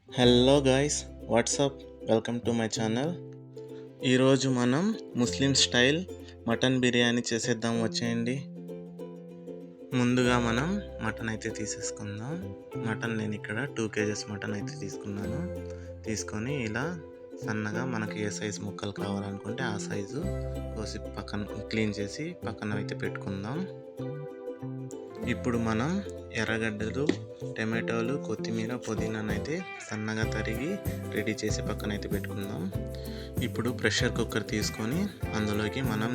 Hello guys, WhatsApp, welcome to my channel. ఈరోజు మనం ముస్లిం style mutton biryani చేసేద్దాం, వచ్చేయండి. ముందుగా మనం మటన్ అయితే తీసేసుకుందాం. మటన్ నేను ఇక్కడ 2 kgs మటన్ అయితే తీసుకొని ఇలా సన్నగా మనకి ఏ సైజు ముక్కలు కావాలనుకుంటే ఆ సైజు కోసి పక్కన క్లీన్ చేసి పక్కన అయితే పెట్టుకుందాం. ఇప్పుడు మనం ఎర్రగడ్డలు, టమాటోలు, కొత్తిమీర, పుదీనాను అయితే సన్నగా తరిగి రెడీ చేసి పక్కన అయితే పెట్టుకుందాం. ఇప్పుడు ప్రెషర్ కుక్కర్ తీసుకొని అందులోకి మనం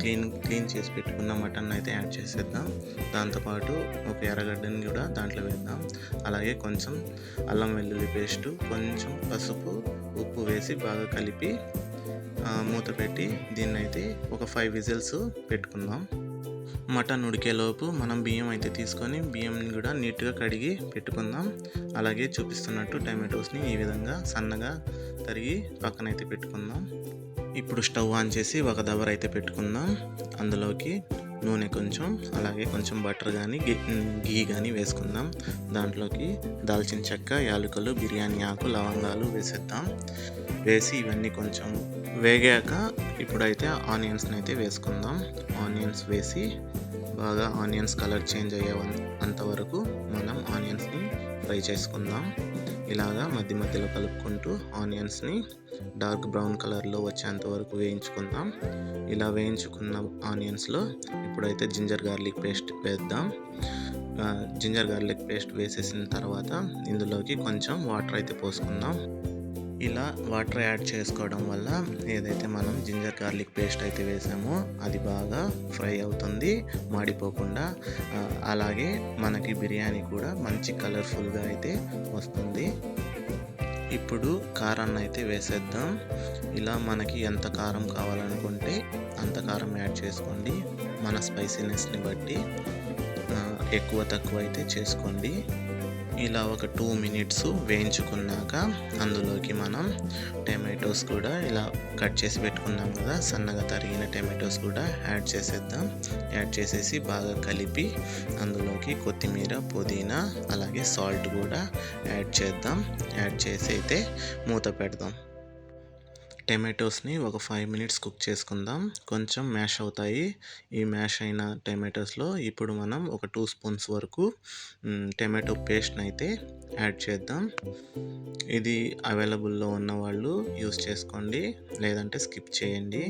క్లీన్ చేసి పెట్టుకున్న మటన్ అయితే యాడ్ చేసేద్దాం. దాంతోపాటు ఒక ఎర్రగడ్డని కూడా దాంట్లో వేద్దాం. అలాగే కొంచెం అల్లం వెల్లుల్లి పేస్టు, కొంచెం పసుపు, ఉప్పు వేసి బాగా కలిపి మూత పెట్టి దీన్ని అయితే ఒక 5 విజిల్స్ పెట్టుకుందాం. మటన్ ఉడికేలోపు మనం బియ్యం అయితే తీసుకొని బియ్యంని కూడా నీట్గా కడిగి పెట్టుకుందాం. అలాగే చూపిస్తున్నట్టు టమాటోస్ని ఈ విధంగా సన్నగా తరిగి పక్కన అయితే పెట్టుకుందాం. ఇప్పుడు స్టవ్ ఆన్ చేసి ఒక దబర అయితే పెట్టుకుందాం. అందులోకి నూనె కొంచెం, అలాగే కొంచెం బటర్ కానీ గీ కానీ వేసుకుందాం. దాంట్లోకి దాల్చిన చెక్క, యాలకులు, బిర్యానీ ఆకు, లవంగాలు వేసేద్దాం. వేసి ఇవన్నీ కొంచెం వేగాక ఇప్పుడైతే ఆనియన్స్ని అయితే వేసుకుందాం. ఆనియన్స్ వేసి బాగా ఆనియన్స్ కలర్ చేంజ్ అయ్యే అంతవరకు మనం ఆనియన్స్ని ఫ్రై చేసుకుందాం. ఇలాగా మధ్య మధ్యలో కలుపుకుంటూ ఆనియన్స్ని డార్క్ బ్రౌన్ కలర్లో వచ్చేంత వరకు వేయించుకుందాం. ఇలా వేయించుకున్న ఆనియన్స్లో ఇప్పుడైతే జింజర్ గార్లిక్ పేస్ట్ వేద్దాం. జింజర్ గార్లిక్ పేస్ట్ వేసేసిన తర్వాత ఇందులోకి కొంచెం వాటర్ అయితే పోసుకుందాం. ఇలా వాటర్ యాడ్ చేసుకోవడం వల్ల ఏదైతే మనం జింజర్ గార్లిక్ పేస్ట్ అయితే వేసామో అది బాగా ఫ్రై అవుతుంది, మాడిపోకుండా. అలాగే మనకి బిర్యానీ కూడా మంచి కలర్ఫుల్గా అయితే వస్తుంది. ఇప్పుడు కారాన్ని అయితే వేసేద్దాం. ఇలా మనకి ఎంత కారం కావాలనుకుంటే అంత కారం యాడ్ చేసుకోండి. మన స్పైసీనెస్ని బట్టి ఎక్కువ తక్కువ అయితే చేసుకోండి. ఇలా ఒక 2 మినిట్స్ వేయించుకున్నాక అందులోకి మనం టమాటోస్ కూడా ఇలా కట్ చేసి పెట్టుకున్నాం కదా, సన్నగా తరిగిన టమాటోస్ కూడా యాడ్ చేసేద్దాం. యాడ్ చేసేసి బాగా కలిపి అందులోకి కొత్తిమీర, పుదీనా, అలాగే సాల్ట్ కూడా యాడ్ చేద్దాం. యాడ్ చేసి అయితే మూత పెడదాం. టమాటోస్ని ఒక 5 మినిట్స్ కుక్ చేసుకుందాం. కొంచెం మ్యాష్ అవుతాయి. ఈ మ్యాష్ అయిన టమాటోస్లో ఇప్పుడు మనం ఒక 2 స్పూన్స్ వరకు టమాటో పేస్ట్ని అయితే యాడ్ చేద్దాం. ఇది అవైలబుల్లో ఉన్న వాళ్ళు యూస్ చేసుకోండి, లేదంటే స్కిప్ చేయండి.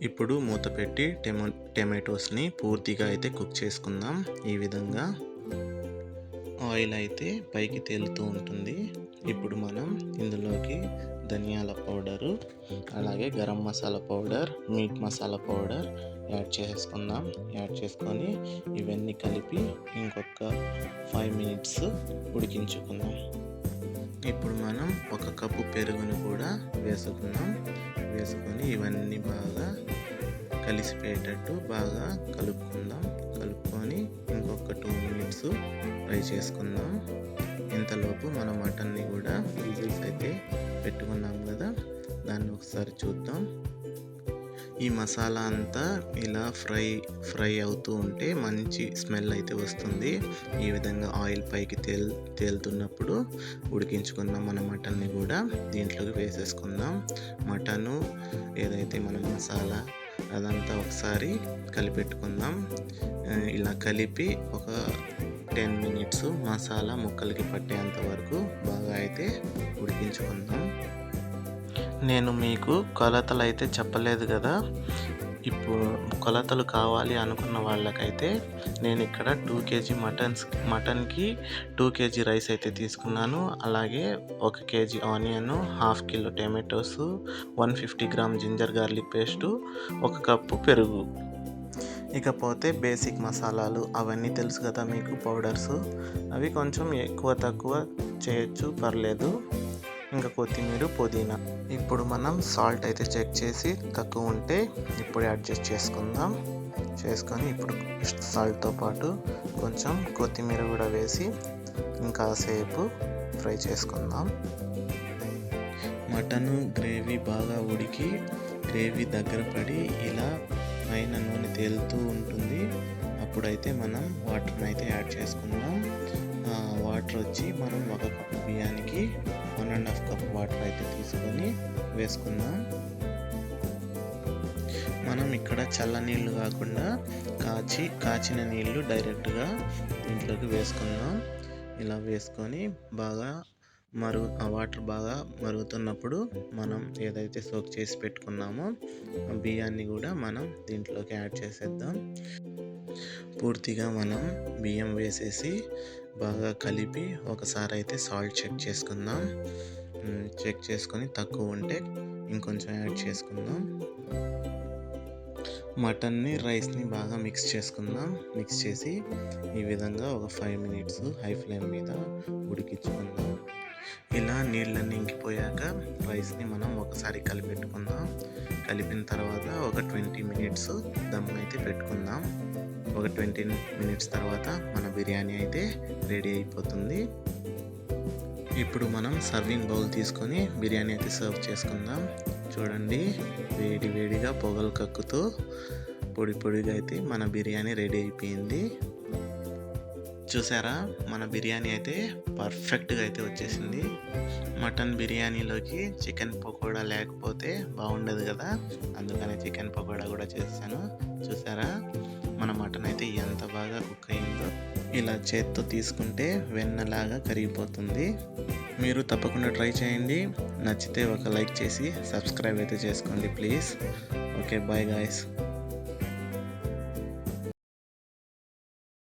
ఇప్పుడు మూత పెట్టి టమాటోస్ని పూర్తిగా అయితే కుక్ చేసుకుందాం. ఈ విధంగా ఆయిల్ అయితే పైకి తేలుతూ ఉంటుంది. ఇప్పుడు మనం ఇందులోకి ధనియాల పౌడరు, అలాగే garam masala powder, meet masala powder add చేసుకుందాం. యాడ్ చేసుకొని ఇవన్నీ కలిపి ఇంకొక 5 మినిట్స్ ఉడికించుకుందాం. ఇప్పుడు మనం 1 కప్పు పెరుగును కూడా వేసుకొని ఇవన్నీ బాగా కలిసిపోయేటట్టు బాగా కలుపుకొని ఇంకొక 2 మినిట్స్ ఫ్రై చేసుకుందాం. ఇంతలోపు మన మటన్ని కూడా విజిల్స్ అయితే పెట్టుకున్నాం కదా, దాన్ని ఒకసారి చూద్దాం. ఈ మసాలా అంతా ఇలా ఫ్రై అవుతూ ఉంటే మంచి స్మెల్ అయితే వస్తుంది. ఈ విధంగా ఆయిల్ పైకి తేలుతున్నప్పుడు ఉడికించుకున్న మన మటన్ని కూడా దీంట్లోకి వేసేసుకుందాం. మటను ఏదైతే మన మసాలా అదంతా ఒకసారి కలిపెట్టుకుందాం. ఇలా కలిపి ఒక 10 మినిట్స్ మసాలా ముక్కలకి పట్టేంత వరకు బాగా అయితే ఉడికించుకుందాం. నేను మీకు కొలతలు అయితే చెప్పలేదు కదా. ఇప్పుడు కొలతలు కావాలి అనుకున్న వాళ్ళకైతే నేను ఇక్కడ 2 kg మటన్కి 2 kg రైస్ అయితే తీసుకున్నాను. అలాగే 1 kg onion, 1/2 kilo tomatoes, 150 gram ginger garlic paste, 1 cup పెరుగు. ఇకపోతే బేసిక్ మసాలాలు అవన్నీ తెలుసు కదా మీకు, పౌడర్స్. అవి కొంచెం ఎక్కువ తక్కువ చేయొచ్చు, పర్లేదు. ఇంకా కొత్తిమీర, పుదీనా. ఇప్పుడు మనం సాల్ట్ అయితే చెక్ చేసి తక్కువ ఉంటే ఇప్పుడు అడ్జస్ట్ చేసుకొని ఇప్పుడు సాల్ట్తో పాటు కొంచెం కొత్తిమీర కూడా వేసి ఇంకాసేపు ఫ్రై చేసుకుందాం. మటన్ గ్రేవీ బాగా ఉడికి గ్రేవీ దగ్గర పడి ఇలా పైన నూనె తేలుతూ ఉంటుంది. అప్పుడైతే మనం వాటర్ని అయితే యాడ్ చేసుకుందాం. వాటర్ వచ్చి మనం 1 కప్పు బియ్యానికి 1.5 కప్ వాటర్ అయితే తీసుకొని వేసుకుందాం. మనం ఇక్కడ చల్ల నీళ్ళు కాకుండా కాచిన నీళ్ళు డైరెక్ట్గా దీంట్లోకి వేసుకుందాం. ఇలా వేసుకొని బాగా ఆ వాటర్ బాగా మరుగుతున్నప్పుడు మనం ఏదైతే సోక్ చేసి పెట్టుకున్నామో ఆ బియ్యాన్ని కూడా మనం దీంట్లోకి యాడ్ చేసేద్దాం. పూర్తిగా మనం బియ్యం వేసేసి బాగా కలిపి ఒకసారి అయితే సాల్ట్ చెక్ చేసుకుందాం. చెక్ చేసుకొని తక్కువ ఉంటే ఇంకొంచెం యాడ్ చేసుకుందాం. మటన్ని రైస్ని బాగా మిక్స్ చేసుకుందాం. మిక్స్ చేసి ఈ విధంగా ఒక 5 మినిట్స్ హై ఫ్లేమ్ మీద ఉడికించుకుందాం. ఇలా నీళ్ళన్నీ ఇంకిపోయాక రైస్ని మనం ఒకసారి కలిపెట్టుకుందాం. కలిపిన తర్వాత ఒక 20 మినిట్స్ దమ్ అయితే పెట్టుకుందాం. ఒక 20 మినిట్స్ తర్వాత మన బిర్యానీ అయితే రెడీ అయిపోతుంది. ఇప్పుడు మనం సర్వింగ్ బౌల్ తీసుకొని బిర్యానీ అయితే సర్వ్ చేసుకుందాం. చూడండి, వేడిగా పొగలు కక్కుతూ పొడిగా అయితే మన బిర్యానీ రెడీ అయిపోయింది. చూసారా, మన బిర్యానీ అయితే పర్ఫెక్ట్గా అయితే వచ్చేసింది. మటన్ బిర్యానీలోకి చికెన్ పకోడా లేకపోతే బాగుండదు కదా, అందుకని చికెన్ పకోడా కూడా చేశాను. చూసారా, మన మటన్ అయితే ఎంత బాగా కుక్ అయిందో. ఇలా చేత్తో తీసుకుంటే వెన్నలాగా కరిగిపోతుంది. మీరు తప్పకుండా ట్రై చేయండి. నచ్చితే ఒక లైక్ చేసి సబ్స్క్రైబ్ అయితే చేసుకోండి ప్లీజ్. Okay, bye guys.